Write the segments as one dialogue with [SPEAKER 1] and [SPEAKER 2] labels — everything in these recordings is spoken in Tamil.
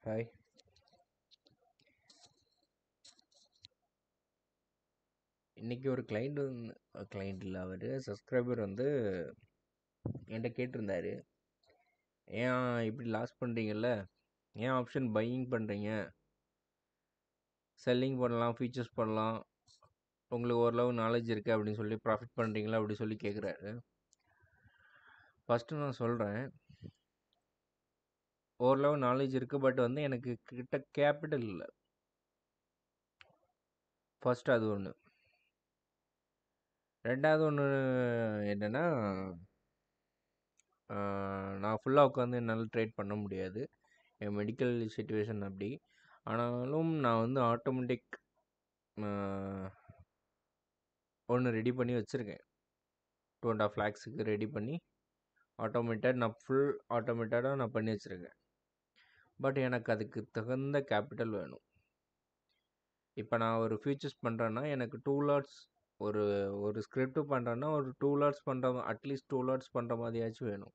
[SPEAKER 1] ஹாய். இன்னைக்கு ஒரு கிளைண்ட் இல்லை, அவர் சப்ஸ்கிரைபர் என்கிட்ட கேட்டிருந்தாரு, ஏன் இப்படி லாஸ் பண்ணுறீங்கல்ல, ஏன் ஆப்ஷன் பையிங் பண்ணுறீங்க, செல்லிங் பண்ணலாம், ஃபீச்சர்ஸ் பண்ணலாம், உங்களுக்கு ஓரளவு நாலேஜ் இருக்குது அப்படின்னு சொல்லி ப்ராஃபிட் பண்ணுறீங்களா அப்படி சொல்லி கேட்குறாரு. ஃபஸ்ட்டு நான் சொல்கிறேன், ஓரளவு நாலேஜ் இருக்குது, பட் எனக்கு கிட்ட கேபிட்டல் இல்லை. ஃபஸ்ட்டு அது ஒன்று. ரெண்டாவது ஒன்று என்னென்னா, நான் ஃபுல்லாக உட்காந்து என்னால் ட்ரேட் பண்ண முடியாது, என் மெடிக்கல் சிச்சுவேஷன் அப்படி. ஆனாலும் நான் ஆட்டோமேட்டிக் ஒன்று ரெடி பண்ணி வச்சுருக்கேன். 2.5 lakhs ரெடி பண்ணி ஆட்டோமேட்டட், நான் ஃபுல் ஆட்டோமேட்டடாக நான் பண்ணி வச்சுருக்கேன். பட் எனக்கு அதுக்கு தகுந்த கேபிட்டல் வேணும். இப்போ நான் ஒரு ஃபியூச்சர்ஸ் பண்ணுறேன்னா எனக்கு 2 lots, ஒரு ஸ்கிரிப்ட் பண்ணுறேன்னா ஒரு 2 lots பண்ணுற, அட்லீஸ்ட் 2 lots பண்ணுற மாதிரியாச்சும் வேணும்.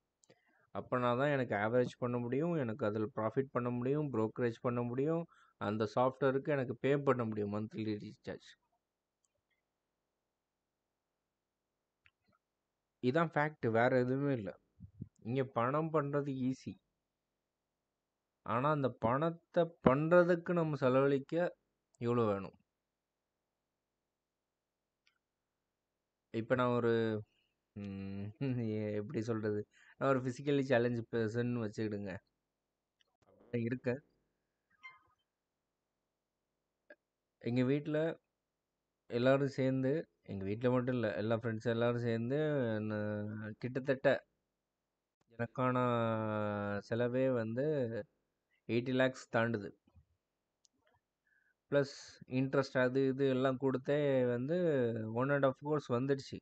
[SPEAKER 1] அப்போனா தான் எனக்கு ஆவரேஜ் பண்ண முடியும், எனக்கு அதில் ப்ராஃபிட் பண்ண முடியும், ப்ரோக்கரேஜ் பண்ண முடியும், அந்த சாஃப்ட்வேருக்கு எனக்கு பே பண்ண முடியும் மந்த்லி ரீசார்ஜ். இதான் ஃபேக்ட், வேறு எதுவுமே இல்லை. இங்கே பணம் பண்ணுறது ஈஸி, ஆனால் அந்த பணத்தை பண்ணுறதுக்கு நம்ம செலவழிக்க இவ்வளோ வேணும். இப்போ நான் எப்படி சொல்கிறது, நான் ஒரு ஃபிசிக்கலி சேலஞ்ச் பர்சன் வச்சுக்கிடுங்க இருக்கேன். எங்கள் வீட்டில் எல்லோரும் சேர்ந்து, எங்கள் வீட்டில் மட்டும் இல்லை, எல்லா ஃப்ரெண்ட்ஸ் எல்லோரும் சேர்ந்து கிட்டத்தட்ட எனக்கான செலவே 80 lakhs தாண்டுது. ப்ளஸ் இன்ட்ரெஸ்ட் அது இது எல்லாம் கொடுத்தே 1.5 crores வந்துடுச்சு.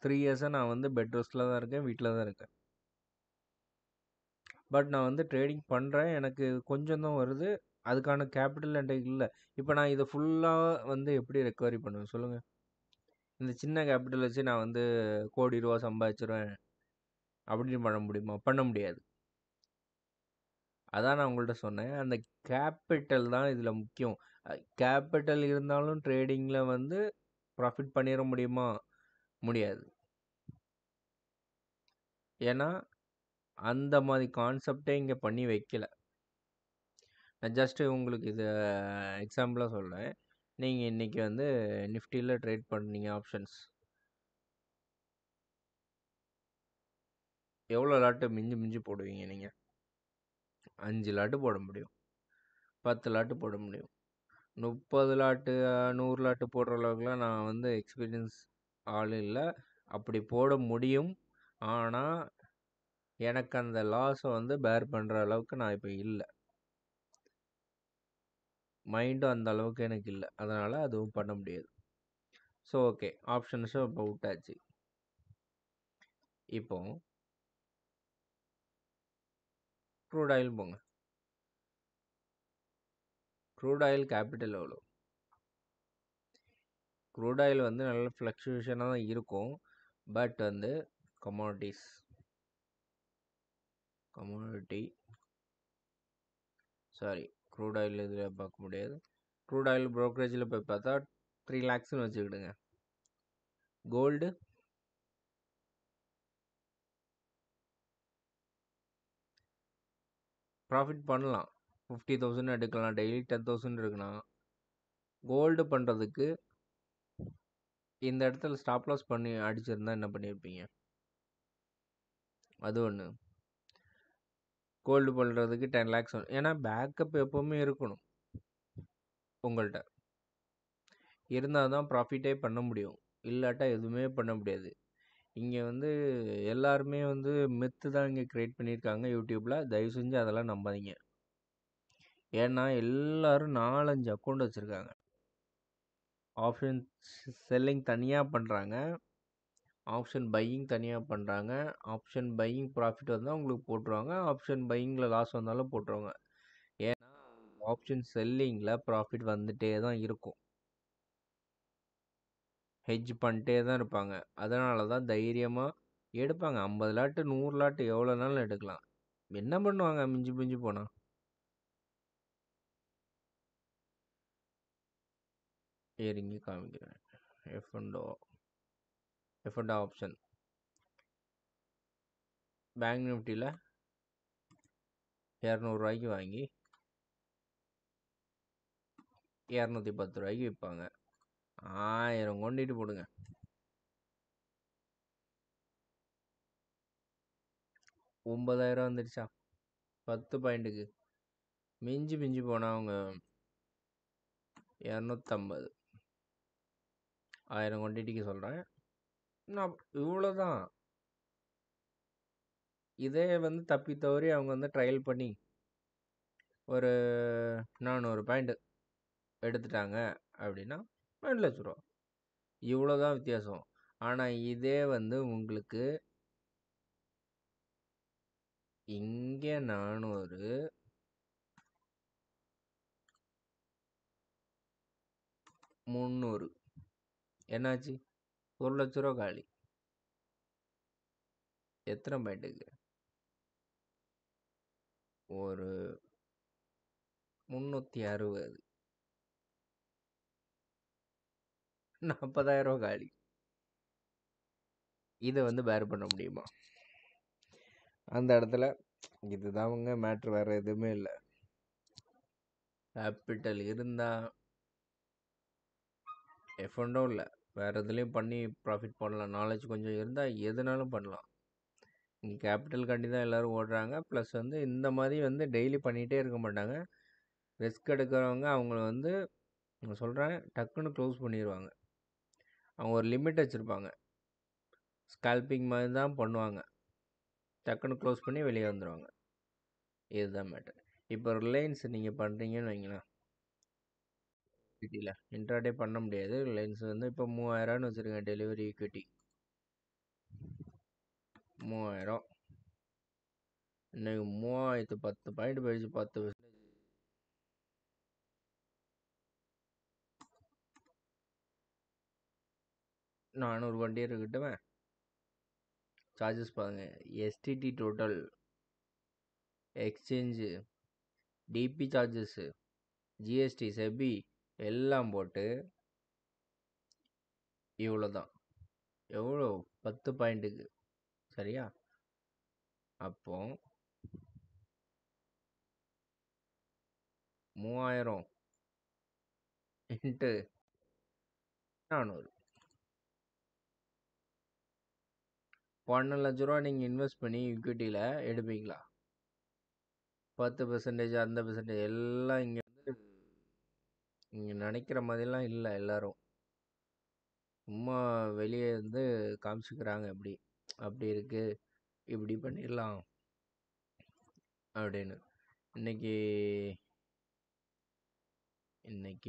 [SPEAKER 1] 3 years நான் பெட் ரெஸ்ட்டில் தான் இருக்கேன், வீட்டில் தான் இருக்கேன். பட் நான் ட்ரேடிங் பண்ணுறேன், எனக்கு கொஞ்சம் தான் வருது, அதுக்கான கேபிட்டல் என்கிட்ட இல்லை. இப்போ நான் இதை ஃபுல்லாக எப்படி ரெக்கவரி பண்ணுவேன் சொல்லுங்கள்? இந்த சின்ன கேபிட்டல் வச்சு நான் கோடி ரூபா சம்பாதிச்சிருவேன் அப்படின்னு பண்ண முடியுமா? பண்ண முடியாது. அதான் நான் உங்கள்கிட்ட சொன்னேன், அந்த கேபிட்டல் தான் இதில் முக்கியம். கேபிட்டல் இருந்தாலும் ட்ரேடிங்கில் ப்ராஃபிட் பண்ணிட முடியுமா? முடியாது. ஏன்னா அந்த மாதிரி கான்செப்டே இங்கே பண்ணி வைக்கல. நான் ஜஸ்ட்டு உங்களுக்கு இதை எக்ஸாம்பிளாக சொல்கிறேன். நீங்கள் இன்றைக்கி நிஃப்டியில் ட்ரேட் பண்ணீங்க ஆப்ஷன்ஸ், எவ்வளோ லாட்டு மிஞ்சி மிஞ்சி போடுவீங்க நீங்கள்? 5 லாட்டு போட முடியும், 10 லாட்டு போட முடியும். 30 லாட்டு 100 லாட்டு போடுற அளவுக்குலாம் நான் எக்ஸ்பீரியன்ஸ் ஆள் இல்லை. அப்படி போட முடியும், ஆனால் எனக்கு அந்த லாஸை பேர் பண்ணுற அளவுக்கு நான் இப்போ இல்லை, மைண்டும் அந்த அளவுக்கு எனக்கு இல்லை, அதனால் அதுவும் பண்ண முடியாது. ஸோ ஓகே, ஆப்ஷன்ஸும் இப்போ விட்டாச்சு. இப்போ க்ரூட் ஆயில் போங்க. க்ரூட் ஆயில் கேபிட்டல் எவ்வளோ? க்ரூட் ஆயில் நல்ல ஃப்ளக்சுவேஷனாக தான் இருக்கும், பட் க்ரூட் ஆயில் இதில் பார்க்க முடியாது. க்ரூட் ஆயில் ப்ரோக்கரேஜில் போய் பார்த்தா 3 lakhsன்னு வச்சுக்கிடுங்க. கோல்டு ப்ராஃபிட் பண்ணலாம், 50,000 எடுக்கலாம், டெய்லி 10,000 இருக்குன்னா கோல்டு பண்ணுறதுக்கு இந்த இடத்துல ஸ்டாப் லாஸ் பண்ணி அடிச்சிருந்தா என்ன பண்ணியிருப்பீங்க? அது ஒன்று. கோல்டு பண்ணுறதுக்கு 10 lakhs, ஏன்னா பேக்கப் எப்போவுமே இருக்கணும் உங்கள்கிட்ட, இருந்தால் தான் ப்ராஃபிட்டே பண்ண முடியும், இல்லாட்டா எதுவுமே பண்ண முடியாது. இங்கே எல்லாருமே மெத்து தான் இங்கே க்ரியேட் பண்ணியிருக்காங்க யூடியூப்பில், தயவு செஞ்சு அதெல்லாம் நம்பாதீங்க. ஏன்னா எல்லோரும் 4-5 அக்கௌண்ட் வச்சுருக்காங்க. ஆப்ஷன் செல்லிங் தனியாக பண்ணுறாங்க, ஆப்ஷன் பையிங் தனியாக பண்ணுறாங்க. ஆப்ஷன் பையிங் ப்ராஃபிட் வந்தால் உங்களுக்கு போட்டுருவாங்க, ஆப்ஷன் பையிங்கில் லாஸ் வந்தாலும் போட்டுருவாங்க. ஏன்னா ஆப்ஷன் செல்லிங்கில் ப்ராஃபிட் வந்துகிட்டே தான் இருக்கும், ஹெட்ஜ் பண்ணிட்டே தான் இருப்பாங்க. அதனால தான் தைரியமாக எடுப்பாங்க. 50 லாட்டு 100 லாட்டு எவ்வளோ நாளும் எடுக்கலாம். என்ன பண்ணுவாங்க மிஞ்சி மிஞ்சி போனால்? இறங்கி காமிக்கிறேன். எஃப்என்டோ ஆப்ஷன் பேங்க் நிஃப்டியில் 200 வாங்கி 210 விற்பாங்க. 1000 கொண்டிட்டு போடுங்க. 9000 வந்துடுச்சா 10 பாயிண்ட்டுக்கு. மிஞ்சி போனால் அவங்க 250 1000 குவான்டிட்டிக்கு சொல்கிறேன். நான் இவ்வளோதான். இதே தப்பி தவறி அவங்க ட்ரையல் பண்ணி ஒரு 400 பாயிண்ட் எடுத்துட்டாங்க அப்படின்னா 2 லட்ச ரூபா. இவ்வளோதான் வித்தியாசம். ஆனால் இதே உங்களுக்கு இங்கே 400 300 என்னாச்சு? 1 லட்ச ரூபா காலி. எத்தனை பாயிண்ட்டுக்கு? ஒரு 360 40,000 காலி. இதை பேர் பண்ண முடியுமா? அந்த இடத்துல இதுதாங்க மேட்ரு, வேற எதுவுமே இல்லை. கேபிட்டல் இருந்தால் எஃப்என்டோ இல்லை, வேறு எதுலேயும் பண்ணி ப்ராஃபிட் பண்ணலாம். நாலேஜ் கொஞ்சம் இருந்தால் எதுனாலும் பண்ணலாம். இங்கே கேபிட்டல் காண்டி தான் எல்லோரும் ஓடுறாங்க. ப்ளஸ் இந்த மாதிரி டெய்லி பண்ணிகிட்டே இருக்க மாட்டாங்க. ரிஸ்க் எடுக்கிறவங்க அவங்கள நான் சொல்கிறேன் டக்குன்னு க்ளோஸ் பண்ணிடுவாங்க. அவங்க ஒரு லிமிட் வச்சுருப்பாங்க. ஸ்கால்பிங் மாதிரி தான் பண்ணுவாங்க. டக்குன்னு க்ளோஸ் பண்ணி வெளியே வந்துடுவாங்க. இதுதான் மேட்டர். இப்போ ரிலையன்ஸ் நீங்கள் பண்ணுறீங்கன்னு வைங்களேன், ஈக்விட்டியில் இன்ட்ராடே பண்ண முடியாது. ரிலையன்ஸ் இப்போ 3000 வச்சுருக்கேன் டெலிவரி ஈக்விட்டி. 3000 இன்னைக்கு 3010 பாயிண்ட் போயிடுச்சு. 10% 400 வண்டி இருக்கட்டுமே. சார்ஜஸ் பாருங்க, STT total, exchange, DP charges, GST, SEBI எல்லாம் போட்டு இவ்வளோ தான். எவ்வளோ? 10 பாயிண்ட்டுக்கு. சரியா? அப்போ 3000 இன்ட்டு 400 1 லட்ச ரூபா நீங்கள் இன்வெஸ்ட் பண்ணி ஈக்விட்டியில் எடுப்பீங்களா? 10% அந்த பெர்சன்டேஜ் எல்லாம் இங்கே இங்கே நினைக்கிற மாதிரிலாம் இல்லை. எல்லோரும் சும்மா வெளியே காமிச்சிக்கிறாங்க. அப்படி இருக்குது, இப்படி பண்ணிடலாம் அப்படின்னு. இன்னைக்கு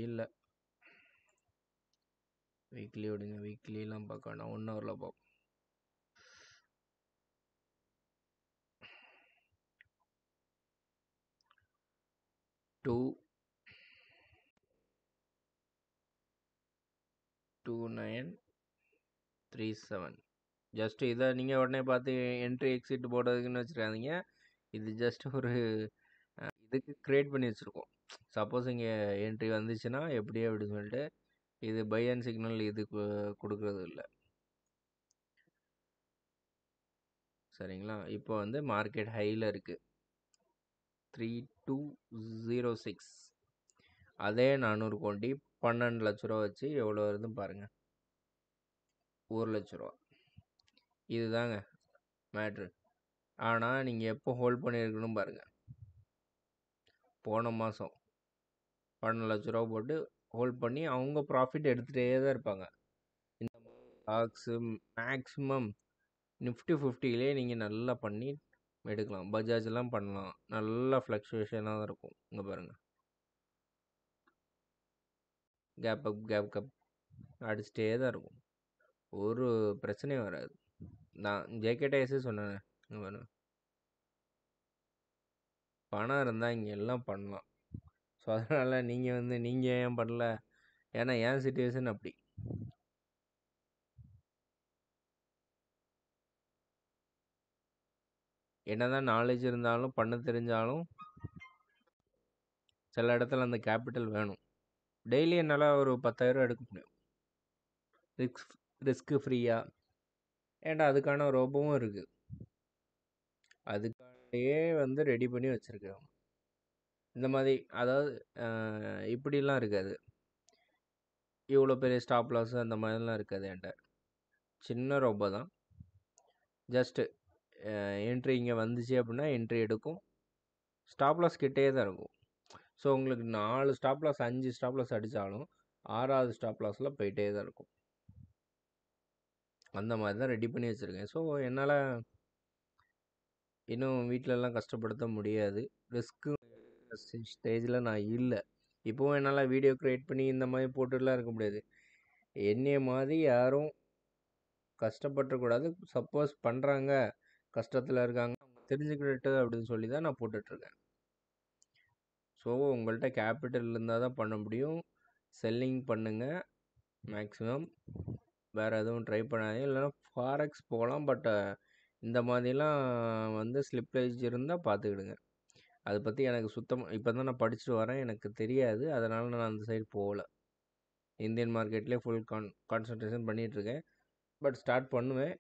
[SPEAKER 1] இல்லை, வீக்லி விடுங்க. வீக்லிலாம் பார்க்க வேண்டாம், 1 ஹவரில் பார்ப்போம். டூ 2937. ஜஸ்ட் இதை நீங்கள் உடனே பார்த்து என்ட்ரி எக்ஸிட் போடுறதுக்குன்னு வச்சுருக்காதீங்க. இது ஜஸ்ட் ஒரு இதுக்கு க்ரியேட் பண்ணி வச்சுருக்கோம். சப்போஸ் இங்கே என்ட்ரி வந்துச்சுன்னா எப்படியே அப்படின்னு சொல்லிட்டு. இது பை அண்ட் சிக்னல் இது கொடுக்குறது இல்லை. சரிங்களா? இப்போ மார்க்கெட் ஹையில் இருக்குது 3206. அதே 400 கோடி 12 லட்ச ரூபா வச்சு எவ்வளோ வருதுன்னு பாருங்கள். 1 லட்ச ரூபா. இதுதாங்க மேட்ரு. ஆனால் நீங்கள் எப்போ ஹோல்ட் பண்ணியிருக்கணும் பாருங்கள். போன மாதம் 12 லட்ச ரூபா போட்டு ஹோல்ட் பண்ணி அவங்க ப்ராஃபிட் எடுத்துகிட்டே தான் இருப்பாங்க. இந்த ஸ்டாக்ஸு மேக்ஸிமம் நிஃப்டி 50லே நீங்கள் நல்லா பண்ணி எடுக்கலாம். பஜாஜ்லாம் பண்ணலாம். நல்லா ஃப்ளக்சுவேஷனாக தான் இருக்கும். இங்கே பாருங்கள், கேப் அப் கேப் அப் அடிச்சிட்டே தான் இருக்கும். ஒரு பிரச்சனையும் வராது. நான் ஜேகேடைஸே சொன்னேன். இங்கே பாருங்கள், பணம் இருந்தால் இங்கே எல்லாம் பண்ணலாம். ஸோ அதனால் நீங்கள் ஏன் பண்ணல? ஏன்னா என் சிச்சுவேஷன் அப்படி. என்னதான் நாலேஜ் இருந்தாலும் பண்ண தெரிஞ்சாலும் சில இடத்துல அந்த கேபிட்டல் வேணும். டெய்லி என்னால் ஒரு 10,000 எடுக்க முடியும். ரிஸ்க்கு ஃப்ரீயாக. ஏன்டா அதுக்கான ரோபோவும் இருக்குது. அதுக்காகவே வந்து ரெடி பண்ணி வச்சுருக்கேன். இந்த மாதிரி அதாவது இப்படிலாம் இருக்காது. இவ்வளோ பெரிய ஸ்டாப் லாஸ் அந்த மாதிரிலாம் இருக்காது என்கிட்ட. சின்ன ரோபோ தான். ஜஸ்ட்டு என்ட்ரி இங்கே வந்துச்சு அப்படின்னா என்ட்ரி எடுக்கும். ஸ்டாப் லாஸ் கிட்டே தான் இருக்கும். ஸோ உங்களுக்கு 4 ஸ்டாப் லாஸ் 5 ஸ்டாப் லாஸ் அடித்தாலும் 6வது ஸ்டாப் லாஸில் போயிட்டே தான் இருக்கும். அந்த மாதிரி தான் ரெடி பண்ணி வச்சுருக்கேன். ஸோ என்னால் இன்னும் வீட்டிலலாம் கஷ்டப்படுத்த முடியாது. ரிஸ்க்கு ஸ்டேஜில் நான் இல்லை. இப்போவும் என்னால் வீடியோ க்ரியேட் பண்ணி இந்த மாதிரி போட்டுலாம் இருக்க முடியாது. என்னைய மாதிரி யாரும் கஷ்டப்பட்டுறக்கூடாது. சப்போஸ் பண்ணுறாங்க, கஷ்டத்தில் இருக்காங்க, தெரிஞ்சுக்கிட்டு அப்படின்னு சொல்லி தான் நான் போட்டுட்ருக்கேன். ஸோ உங்கள்கிட்ட கேபிட்டல் இருந்தால் தான் பண்ண முடியும். செல்லிங் பண்ணுங்கள் மேக்ஸிமம். வேறு எதுவும் ட்ரை பண்ணாதீங்க. இல்லைனா ஃபாரெக்ஸ் போகலாம். பட் இந்த மாதிரிலாம் வந்து ஸ்லிப்பேஜ் இருந்தால் பார்த்துக்கிடுங்க. அதை பற்றி எனக்கு சுத்தமாக இப்போ தான் நான் படிச்சுட்டு வரேன். எனக்கு தெரியாது. அதனால் நான் அந்த சைடு போகல. இந்தியன் மார்க்கெட்லேயே ஃபுல் கான்சன்ட்ரேஷன் பண்ணிகிட்ருக்கேன். பட் ஸ்டார்ட் பண்ணுவேன்.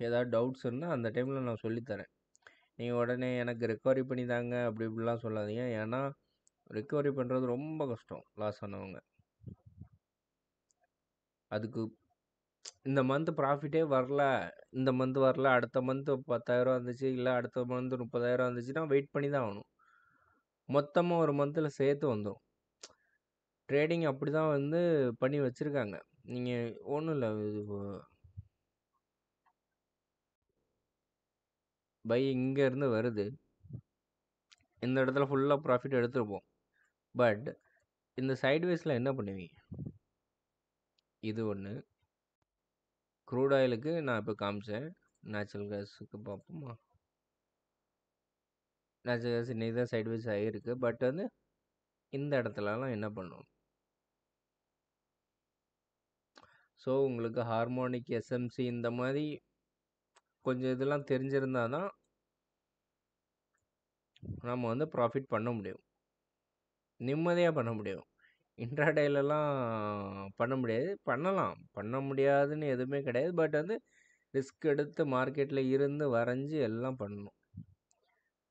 [SPEAKER 1] ஏதாவது டவுட்ஸ் இருந்தால் அந்த டைமில் நான் சொல்லித்தரேன். நீங்கள் உடனே எனக்கு ரெக்கவரி பண்ணி தாங்க அப்படி இப்படிலாம் சொல்லாதீங்க. ஏன்னா ரெக்கவரி பண்ணுறது ரொம்ப கஷ்டம். லாஸ் ஆனவங்க அதுக்கு இந்த மந்த் ப்ராஃபிட்டே வரல, இந்த மந்த் வரல, அடுத்த மந்த் 10,000 வந்துச்சு, இல்லை அடுத்த மந்த் 30,000 வந்துச்சுன்னா வெயிட் பண்ணி தான் ஆகணும். மொத்தமாக ஒரு மந்தில் சேர்த்து வந்துடும். ட்ரேடிங் அப்படி தான் வந்து பண்ணி வச்சுருக்காங்க. நீங்கள் ஒன்றும் இல்லை, இது பை இங்கேருந்து வருது, இந்த இடத்துல ஃபுல்லாக ப்ராஃபிட் எடுத்துருப்போம். பட் இந்த சைட்வேஸில் என்ன பண்ணுவீங்க? இது ஒன்று. க்ரூட் ஆயிலுக்கு நான் இப்போ காமிச்சேன். நேச்சுரல் கேஸுக்கு பார்ப்போமா? நேச்சுரல் கேஸ் இன்றைக்கி தான் சைட்வேஸ் ஆகிருக்கு. பட் வந்து இந்த இடத்துலலாம் என்ன பண்ணும்? ஸோ உங்களுக்கு ஹார்மோனிக், எஸ்எம்சி இந்த மாதிரி கொஞ்சம் இதெல்லாம் தெரிஞ்சிருந்தால் தான் நம்ம வந்து ப்ராஃபிட் பண்ண முடியும், நிம்மதியாக பண்ண முடியும். இன்ட்ராடேலலாம் பண்ண முடியாது. பண்ண முடியாதுன்னு எதுவுமே கிடையாது. பட் வந்து ரிஸ்க் எடுத்து மார்க்கெட்டில் இருந்து வரைஞ்சி எல்லாம் பண்ணணும்.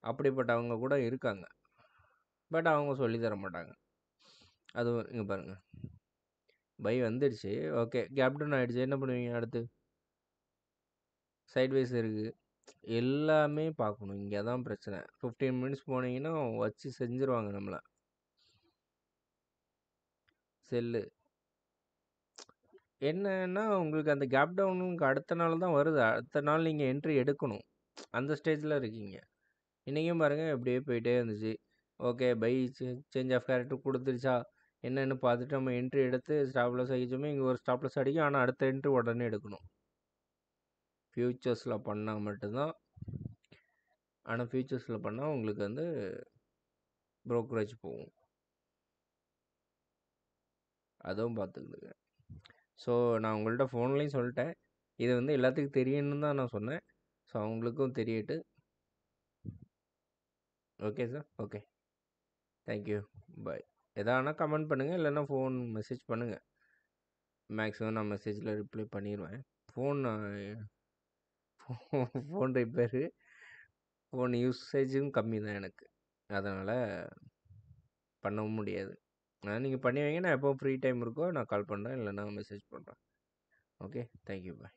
[SPEAKER 1] அப்படிப்பட்டவங்க கூட இருக்காங்க. பட் அவங்க சொல்லி தர மாட்டாங்க. அதுவும் இங்கே பாருங்கள், பை வந்துடுச்சு, ஓகே, கேப் டவுன் ஆகிடுச்சு, என்ன பண்ணுவீங்க அடுத்து? சைட்வேஸ் இருக்குது, எல்லாமே பார்க்கணும். இங்கே தான் பிரச்சனை. 15 மினிட்ஸ் போனீங்கன்னா வச்சு செஞ்சுருவாங்க நம்மளை. செல்லு என்னன்னா உங்களுக்கு அந்த கேப் டவுனுக்கு அடுத்த நாள் தான் வருது. அடுத்த நாள் நீங்கள் என்ட்ரி எடுக்கணும். அந்த ஸ்டேஜில் இருக்கீங்க. இன்றைக்கும் பாருங்கள் எப்படியே போயிட்டே இருந்துச்சு. Okay, by change of character கொடுத்துருச்சா என்னென்னு பார்த்துட்டு நம்ம என்ட்ரி எடுத்து ஸ்டாப்லஸ் ஆகிச்சோமே. இங்கே ஒரு ஸ்டாப்லஸ் அடிக்கும், ஆனால் அடுத்த என்ட்ரி உடனே எடுக்கணும். ஃப்யூச்சர்ஸில் பண்ணால் மட்டும்தான். ஆனால் ஃப்யூச்சர்ஸில் பண்ணால் உங்களுக்கு வந்து ப்ரோக்கரேஜ் போகும். அதுவும் பார்த்துக்கிடுங்க. ஸோ நான் உங்கள்கிட்ட ஃபோன்லேயும் சொல்லிட்டேன். இது வந்து எல்லாத்துக்கும் தெரியணும்னு தான் நான் சொன்னேன். ஸோ அவங்களுக்கும் தெரியட்டு. ஓகே சார், ஓகே, தேங்க்யூ, பாய். எதானா கமெண்ட் பண்ணுங்கள், இல்லைன்னா ஃபோன் மெசேஜ் பண்ணுங்கள். மேக்ஸிமம் நான் மெசேஜில் ரிப்ளை பண்ணிடுவேன். ஃபோன் ஃபோன் ரிப்பேரு, ஃபோன் யூசேஜும் கம்மி தான் எனக்கு. அதனால் பண்ணவும் முடியாது. ஆனால் நீங்கள் பண்ணி வைங்க. நான் எப்போ ஃப்ரீ டைம் இருக்கோ நான் கால் பண்ணுறேன், இல்லைன்னா மெசேஜ் பண்ணுறேன். ஓகே, தேங்க்யூ, பாய்.